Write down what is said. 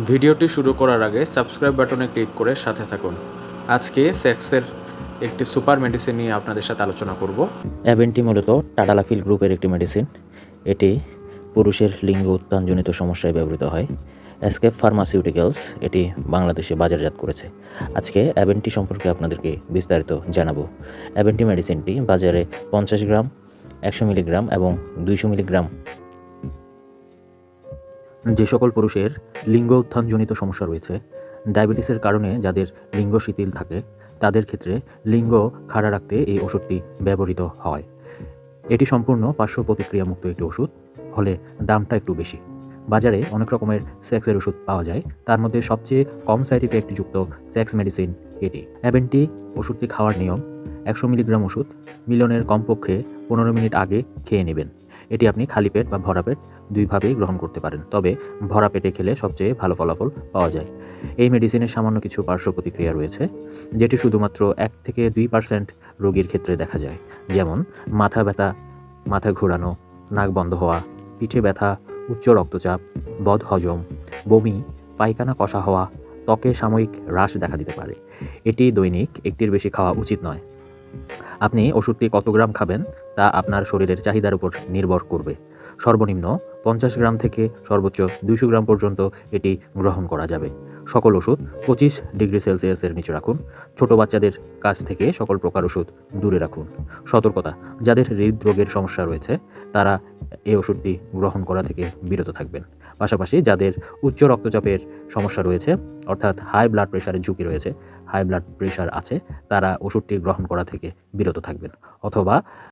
ভিডিওটি শুরু করার আগে সাবস্ক্রাইব বাটনে ক্লিক করে সাথে থাকুন। আজকে সেক্সের একটি সুপার মেডিসিন নিয়ে আপনাদের সাথে আলোচনা করব। অ্যাভেন্টি মূলত টাডালাফিল গ্রুপের একটি মেডিসিন। এটি পুরুষের লিঙ্গ উত্থানজনিত সমস্যায় ব্যবহৃত হয়। এসকেপ ফার্মাসিউটিক্যালস এটি বাংলাদেশে বাজারজাত করেছে। আজকে অ্যাভেন্টি সম্পর্কে আপনাদেরকে বিস্তারিত জানাবো। অ্যাভেন্টি মেডিসিনটি বাজারে 50 গ্রাম, 100 মিলিগ্রাম এবং 200 মিলিগ্রাম। যে সকল পুরুষের লিঙ্গ উত্থানজনিত সমস্যা রয়েছে, ডায়াবেটিসের কারণে যাদের লিঙ্গ শিথিল থাকে, তাদের ক্ষেত্রে লিঙ্গ খাড়া রাখতে এই ওষুধটি ব্যবহৃত হয়। এটি সম্পূর্ণ পার্শ্ব প্রতিক্রিয়ামুক্ত একটি ওষুধ, ফলে দামটা একটু বেশি। বাজারে অনেক রকমের সেক্সের ওষুধ পাওয়া যায়, তার মধ্যে সবচেয়ে কম সাইড ইফেক্টযুক্ত সেক্স মেডিসিন এটি। অ্যাভেন্টি ওষুধটি খাওয়ার নিয়ম: 100 মিলিগ্রাম ওষুধ মিলনের কমপক্ষে 15 মিনিট আগে খেয়ে নেবেন। এটি আপনি খালি পেট বা ভরা পেট দুইভাবেই গ্রহণ করতে পারেন, তবে ভরা পেটে খেলে সবচেয়ে ভালো ফলাফল পাওয়া যায়। এই মেডিসিনের সামান্য কিছু পার্শ্ব প্রতিক্রিয়া রয়েছে, যেটি শুধুমাত্র 1 থেকে 2% রোগীর ক্ষেত্রে দেখা যায়, যেমন মাথা ব্যথা, মাথা ঘোরানো, নাক বন্ধ হওয়া, পিঠে ব্যথা, উচ্চ রক্তচাপ, বদহজম, বমি, পায়খানা কষা হওয়া, ত্বকে সাময়িক হ্রাস দেখা দিতে পারে। এটি দৈনিক একটির বেশি খাওয়া উচিত নয়। আপনি ওষুধটি কত গ্রাম খাবেন তা আপনার শরীরের চাহিদার উপর নির্ভর করবে। সর্বনিম্ন 50 গ্রাম থেকে সর্বোচ্চ 200 গ্রাম পর্যন্ত এটি গ্রহণ করা যাবে। সকল ওষুধ 25 ডিগ্রি সেলসিয়াসের নিচে রাখুন। ছোট বাচ্চাদের কাছ থেকে সকল প্রকার ওষুধ দূরে রাখুন। সতর্কতা: যাদের হৃদরোগের সমস্যা রয়েছে তারা এই ওষুধটি গ্রহণ করা থেকে বিরত থাকবেন। পাশাপাশি যাদের উচ্চ রক্তচাপের সমস্যা রয়েছে, অর্থাৎ হাই ব্লাড প্রেশারের ঝুঁকি রয়েছে, হাই ব্লাড প্রেশার আছে, তারা ওষুধটি গ্রহণ করা থেকে বিরত থাকবেন। অথবা